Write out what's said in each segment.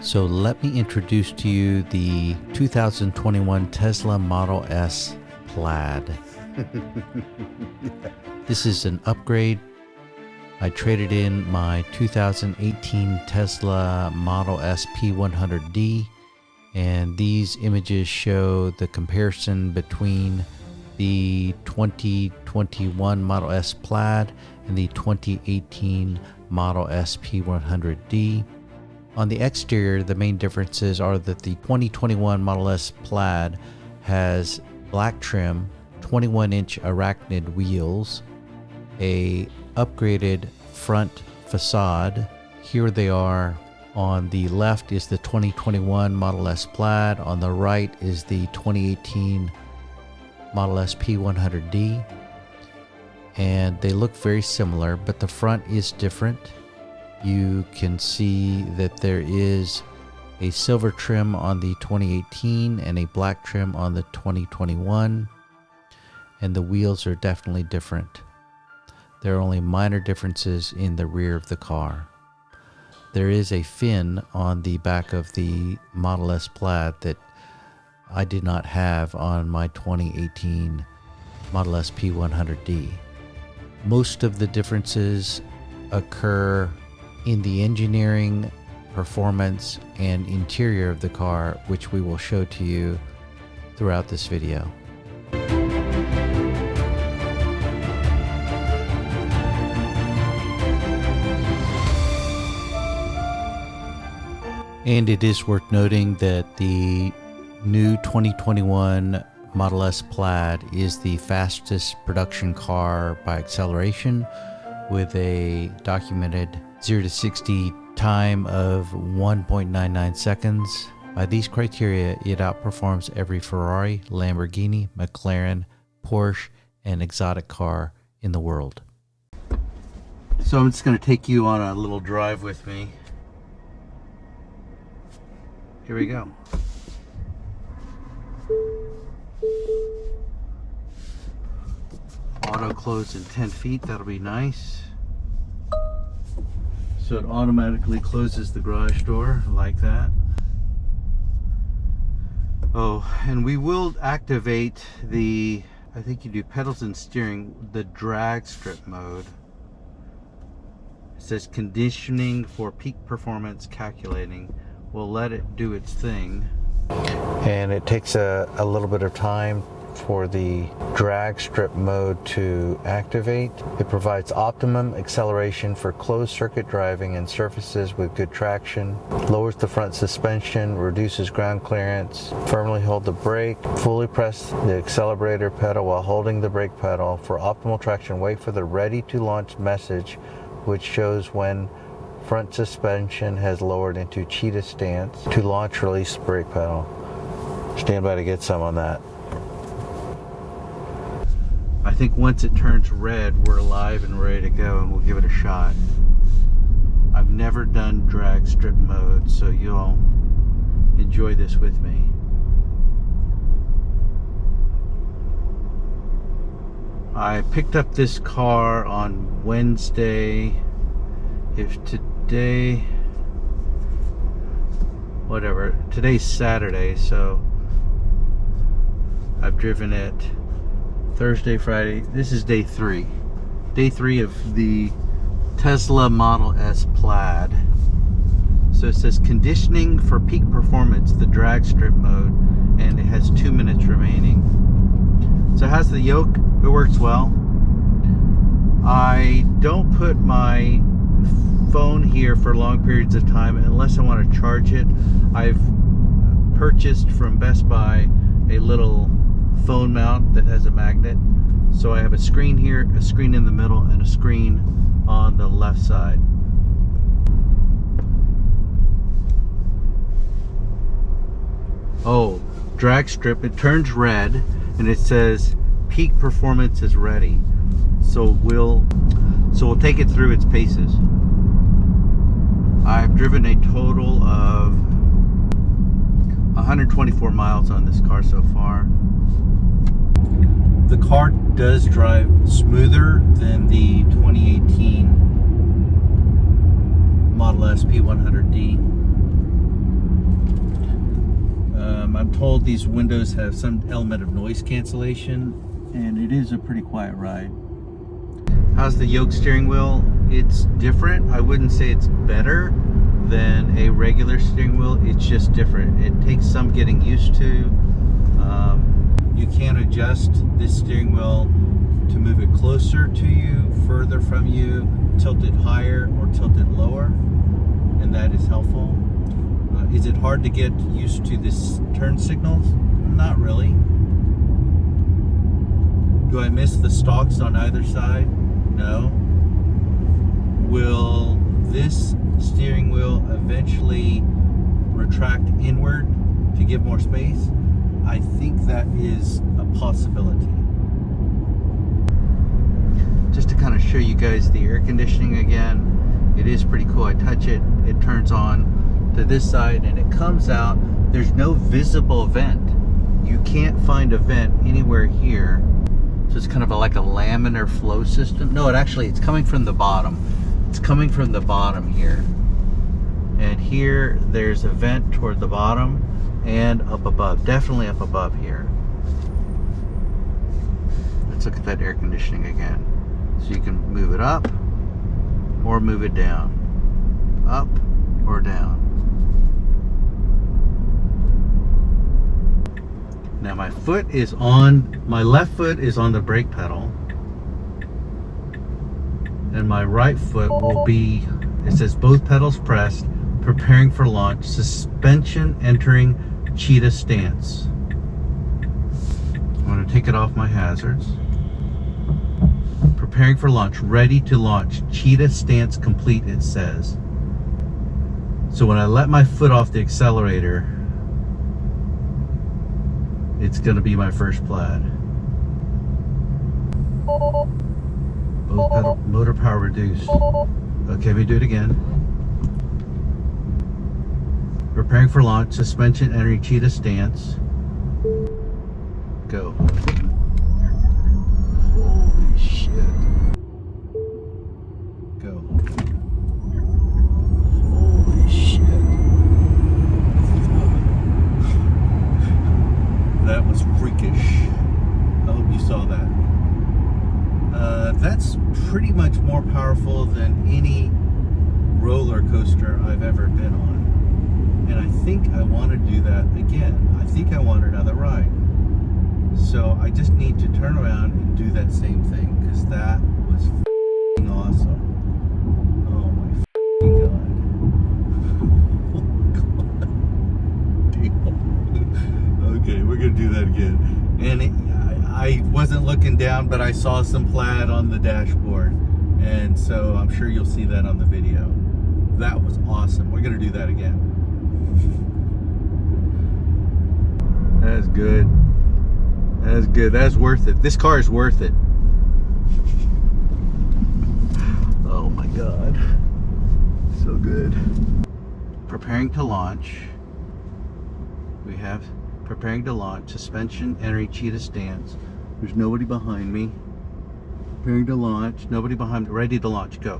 So let me introduce to you the 2021 Tesla Model S Plaid. This is an upgrade. I traded in my 2018 Tesla Model S P100D, and these images show the comparison between the 2021 Model S Plaid and the 2018 Model S P100D. On the exterior, the main differences are that the 2021 Model S Plaid has black trim, 21-inch arachnid wheels, a upgraded front facade. Here they are. On the left is the 2021 Model S Plaid. On the right is the 2018 Model S P100D. And they look very similar, but the front is different. You can see that there is a silver trim on the 2018 and a black trim on the 2021, and the wheels are definitely different. There are only minor differences in the rear of the car. There is a fin on the back of the Model S Plaid that I did not have on my 2018 Model S P100D. Most of the differences occur in the engineering, performance, and interior of the car, which we will show to you throughout this video. And it is worth noting that the new 2021 Model S Plaid is the fastest production car by acceleration, with a documented 0 to 60 time of 1.99 seconds. By these criteria, it outperforms every Ferrari, Lamborghini, McLaren, Porsche, and exotic car in the world. So I'm just going to take you on a little drive with me. Here we go. Auto close in 10 feet, that'll be nice. So it automatically closes the garage door like that. Oh, and we will activate the, I think you do pedals and steering, the drag strip mode. It says conditioning for peak performance calculating. We'll let it do its thing. And it takes a little bit of time for the drag strip mode to activate. It provides optimum acceleration for closed circuit driving and surfaces with good traction, lowers the front suspension, reduces ground clearance, firmly hold the brake, fully press the accelerator pedal while holding the brake pedal. For optimal traction, wait for the ready to launch message, which shows when front suspension has lowered into cheetah stance. To launch, release brake pedal. Stand by to get some on that. I think once it turns red, we're live and ready to go, and we'll give it a shot. I've never done drag strip mode, so you'll enjoy this with me. I picked up this car on Wednesday. If today, whatever, today's Saturday, so I've driven it Thursday, Friday. This is day 3. Day 3 of the Tesla Model S Plaid. So it says conditioning for peak performance, the drag strip mode, and it has 2 minutes remaining. So it has the yoke, it works well. I don't put my phone here for long periods of time unless I want to charge it. I've purchased from Best Buy a little phone mount that has a magnet, so I have a screen here, a screen in the middle, and a screen on the left side. Oh, drag strip, it turns red and it says peak performance is ready, so we'll take it through its paces. I've driven a total of 124 miles on this car so far. The car does drive smoother than the 2018 Model S P100D. I'm told these windows have some element of noise cancellation, and it is a pretty quiet ride. How's the Yoke steering wheel? It's different. I wouldn't say it's better than a regular steering wheel. It's just different. It takes some getting used to. You can adjust this steering wheel to move it closer to you, further from you, tilt it higher or tilt it lower, and that is helpful. Is it hard to get used to this turn signals? Not really. Do I miss the stalks on either side? No. Will this steering wheel eventually retract inward to give more space? I think that is a possibility. Just to kind of show you guys the air conditioning again, it is pretty cool. I touch it, it turns on to this side and it comes out. There's no visible vent. You can't find a vent anywhere here. So it's kind of like a laminar flow system. No, it's coming from the bottom. It's coming from the bottom here. And here there's a vent toward the bottom and up above, definitely up above here. Let's look at that air conditioning again. So you can move it up or move it down, up or down. Now my left foot is on the brake pedal, and my right foot will be, it says both pedals pressed, preparing for launch, suspension entering cheetah stance. I'm going to take it off my hazards. Preparing for launch, ready to launch, cheetah stance complete, it says. So when I let my foot off the accelerator, it's going to be my first Plaid. Both pedal, motor power reduced. Okay, let me do it again. Preparing for launch, suspension entering cheetah stance. Go. Holy shit. Go. Holy shit. That was freakish. I hope you saw that. That's pretty much more powerful than any roller coaster I've ever been on. And I think I want to do that again. I think I want another ride. So I just need to turn around and do that same thing, because that was f***ing awesome. Oh my f***ing god. Okay, we're going to do that again. And I wasn't looking down, but I saw some Plaid on the dashboard. And so I'm sure you'll see that on the video. That was awesome. We're going to do that again. That's good. That's good. That's worth it. This car is worth it. Oh my god. So good. Preparing to launch. We have preparing to launch. Suspension entering cheetah stance. There's nobody behind me. Preparing to launch. Nobody behind me. Ready to launch. Go.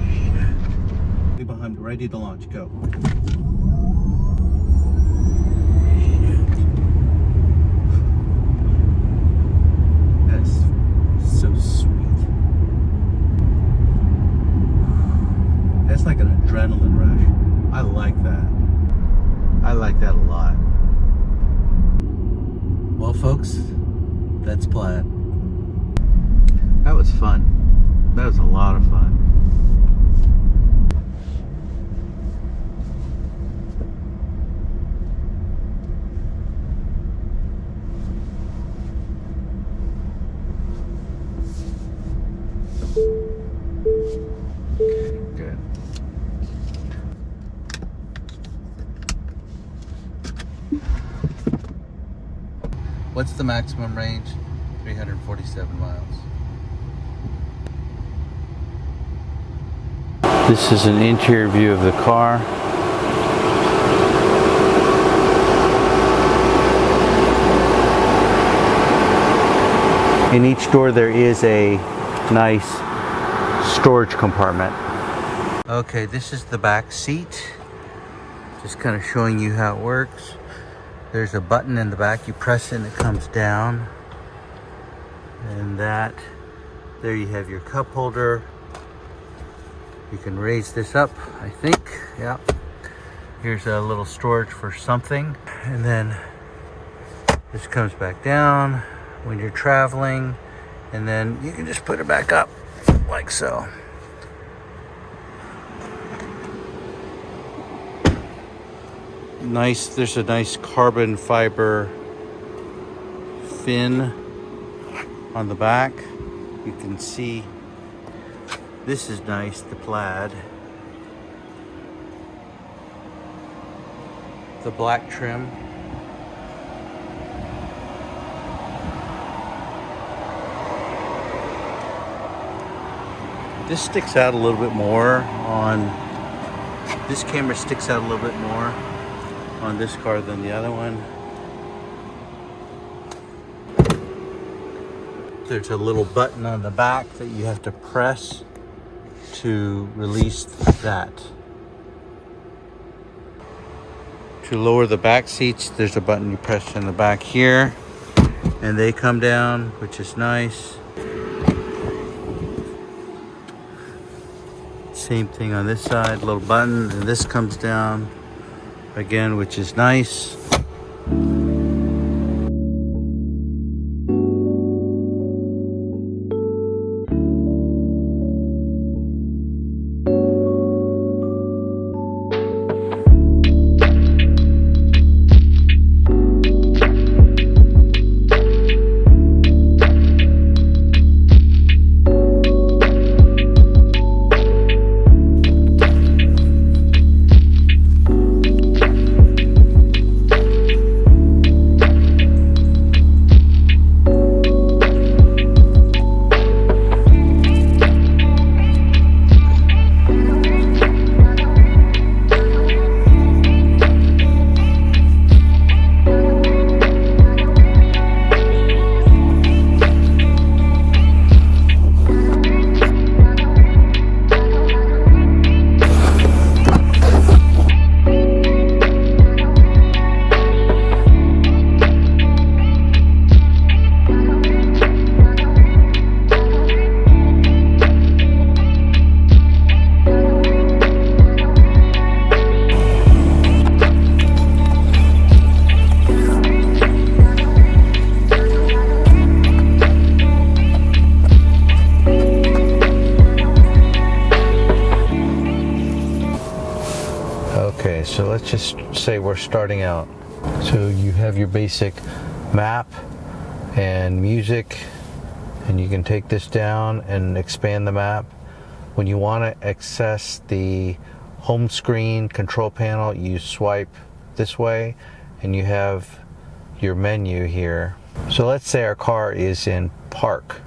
Shit. Behind me. Ready to launch. Go. So sweet. That's like an adrenaline rush. I like that. I like that a lot. Well, folks, that's Plaid. That was fun. That was a lot of fun. Good. What's the maximum range? 347 miles. This is an interior view of the car. In each door there is a nice storage compartment. Okay, this is the back seat. Just kind of showing you how it works. There's a button in the back. You press it and it comes down. And there you have your cup holder. You can raise this up, I think. Yeah. Here's a little storage for something. And then this comes back down when you're traveling. And then you can just put it back up like so. Nice, there's a nice carbon fiber fin on the back. You can see this is nice, the plaid. The black trim. This sticks out a little bit more on, this camera sticks out a little bit more on this car than the other one. There's a little button on the back that you have to press to release that. To lower the back seats, there's a button you press in the back here, and they come down, which is nice. Same thing on this side, little button, and this comes down again, which is nice. Okay, so let's just say we're starting out. So you have your basic map and music, and you can take this down and expand the map. When you want to access the home screen control panel, you swipe this way and you have your menu here. So let's say our car is in park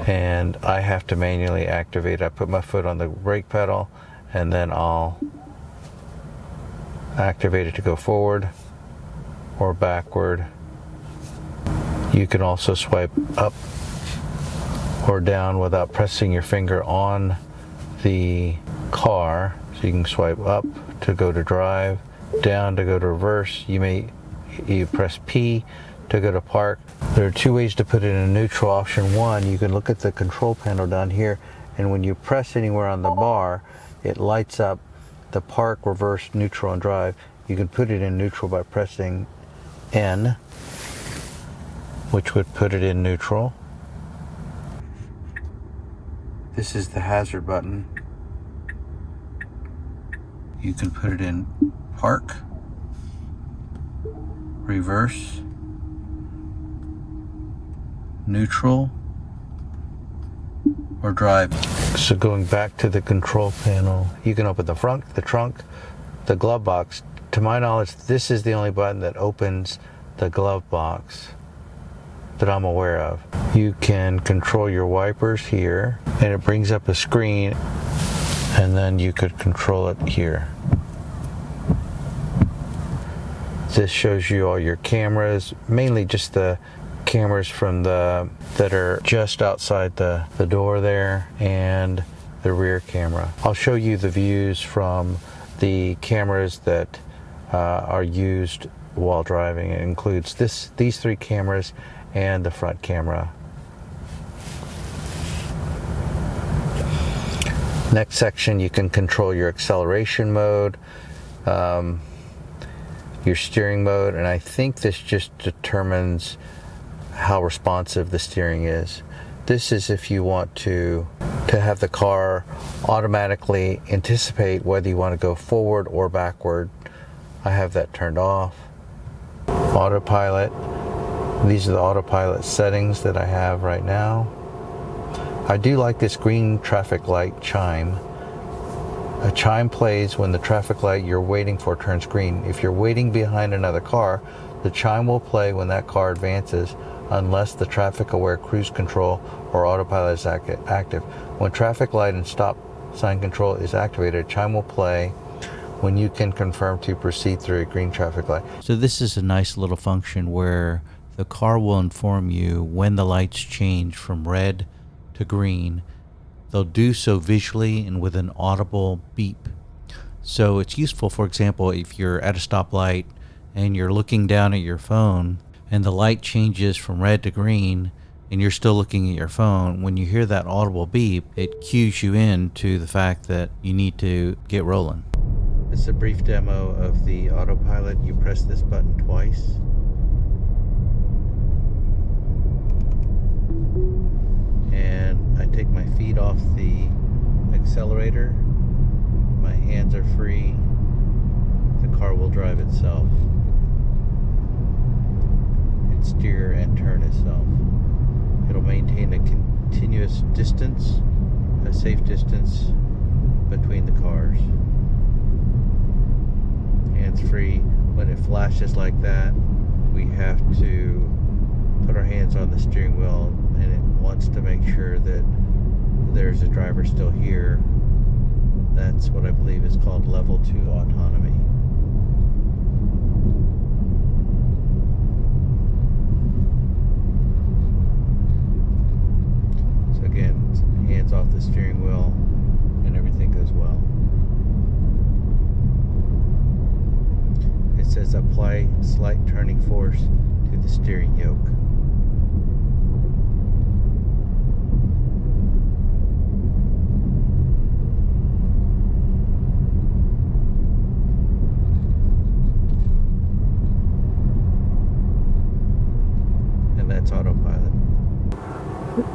and I have to manually activate. I put my foot on the brake pedal and then I'll activate it to go forward or backward. You can also swipe up or down without pressing your finger on the car. So you can swipe up to go to drive, down to go to reverse. You press P to go to park. There are two ways to put it in neutral. Option one, you can look at the control panel down here, and when you press anywhere on the bar, it lights up the park, reverse, neutral, and drive. You can put it in neutral by pressing N, which would put it in neutral. This is the hazard button. You can put it in park, reverse, neutral, or drive. So going back to the control panel, you can open the front, the trunk, the glove box. To my knowledge, this is the only button that opens the glove box that I'm aware of. You can control your wipers here, and it brings up a screen, and then you could control it here. This shows you all your cameras, mainly just the cameras from that are just outside the door there, and the rear camera. I'll show you the views from the cameras that are used while driving. It includes these 3 cameras and the front camera. Next section, you can control your acceleration mode, your steering mode, and I think this just determines how responsive the steering is. This is if you want to have the car automatically anticipate whether you want to go forward or backward. I have that turned off. Autopilot. These are the autopilot settings that I have right now. I do like this green traffic light chime. A chime plays when the traffic light you're waiting for turns green. If you're waiting behind another car, the chime will play when that car advances, unless the traffic aware cruise control or autopilot is active. When traffic light and stop sign control is activated, a chime will play when you can confirm to proceed through a green traffic light. So this is a nice little function where the car will inform you when the lights change from red to green. They'll do so visually and with an audible beep. So it's useful, for example, if you're at a stoplight and you're looking down at your phone and the light changes from red to green and you're still looking at your phone, when you hear that audible beep, it cues you in to the fact that you need to get rolling. This is a brief demo of the autopilot. You press this button twice. And I take my feet off the accelerator. My hands are free. The car will drive itself. It steer and turn itself. It'll maintain a continuous distance, a safe distance between the cars. Hands free. When it flashes like that, we have to put our hands on the steering wheel, and it wants to make sure that there's a driver still here. That's what I believe is called level 2 autonomy. So again, hands off the steering wheel and everything goes well. It says apply slight turning force to the steering yoke. That's autopilot.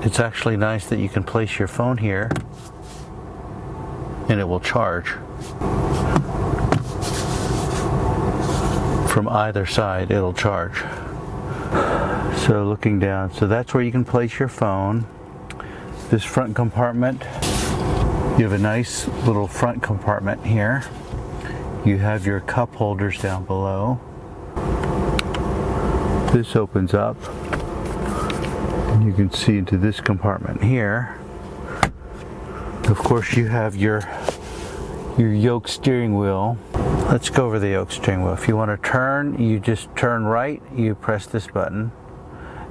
It's actually nice that you can place your phone here and it will charge from either side. It'll charge. So looking down, so that's where you can place your phone. This front compartment, you have a nice little front compartment here. You have your cup holders down below. This opens up. You can see into this compartment here. Of course, you have your yoke steering wheel. Let's go over the yoke steering wheel. If you want to turn, you just turn right, you press this button.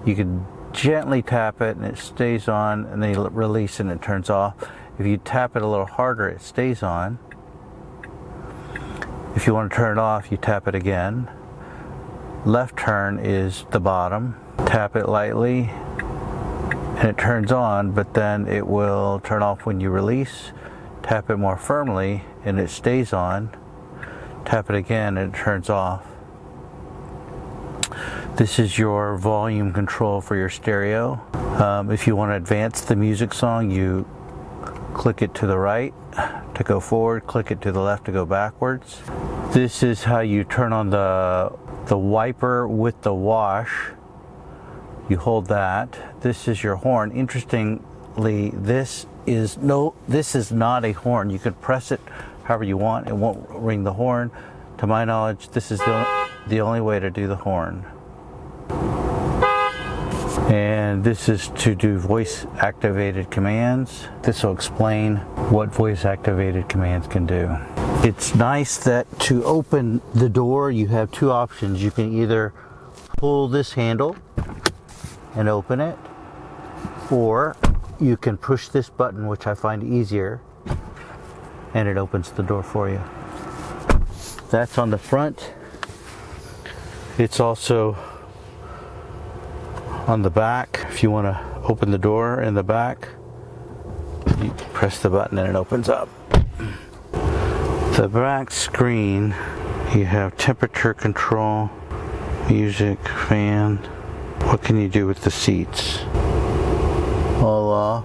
You can gently tap it and it stays on, and then you release and it turns off. If you tap it a little harder, it stays on. If you want to turn it off, you tap it again. Left turn is the bottom. Tap it lightly and it turns on, but then it will turn off when you release. Tap it more firmly and it stays on. Tap it again and it turns off. This is your volume control for your stereo. If you want to advance the music song, you click it to the right to go forward, click it to the left to go backwards. This is how you turn on the wiper with the wash. You hold that. This is your horn. Interestingly, this is not a horn. You can press it however you want. It won't ring the horn. To my knowledge, this is the only way to do the horn. And this is to do voice activated commands. This will explain what voice activated commands can do. It's nice that to open the door, you have two options. You can either pull this handle and open it, or you can push this button, which I find easier, and it opens the door for you. That's on the front. It's also on the back. If you want to open the door in the back, you press the button and it opens up. The back screen, you have temperature control, music, fan. What can you do with the seats? All off.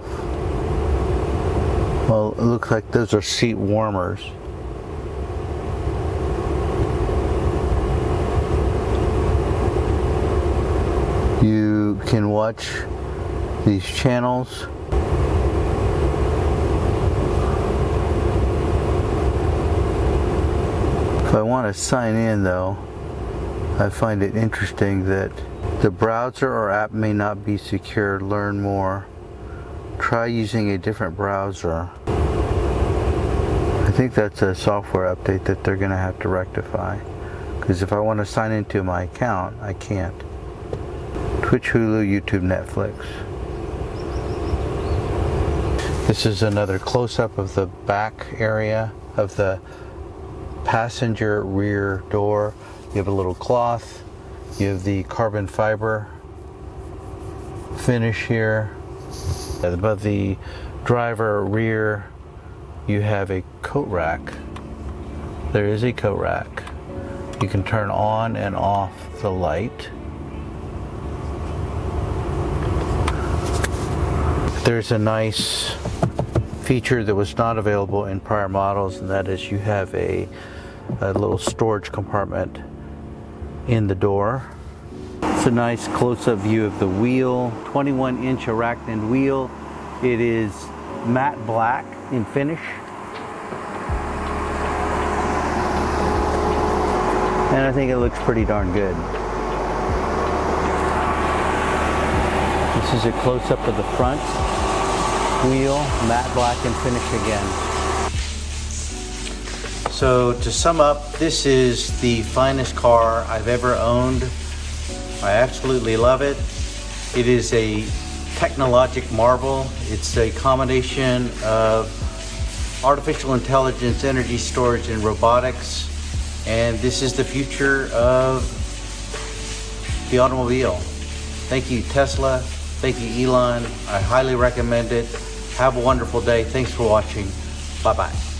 Well, it looks like those are seat warmers. You can watch these channels. If I want to sign in though, I find it interesting that the browser or app may not be secure. Learn more. Try using a different browser. I think that's a software update that they're going to have to rectify. Because if I want to sign into my account, I can't. Twitch, Hulu, YouTube, Netflix. This is another close-up of the back area of the passenger rear door. You have a little cloth. You have the carbon fiber finish here. Above the driver rear, you have a coat rack. There is a coat rack. You can turn on and off the light. There's a nice feature that was not available in prior models, and that is you have a little storage compartment in the door. It's a nice close-up view of the wheel. 21-inch arachnid wheel. It is matte black in finish. And I think it looks pretty darn good. This is a close-up of the front wheel, matte black in finish again. So to sum up, this is the finest car I've ever owned. I absolutely love it. It is a technologic marvel. It's a combination of artificial intelligence, energy storage, and robotics. And this is the future of the automobile. Thank you, Tesla. Thank you, Elon. I highly recommend it. Have a wonderful day. Thanks for watching. Bye-bye.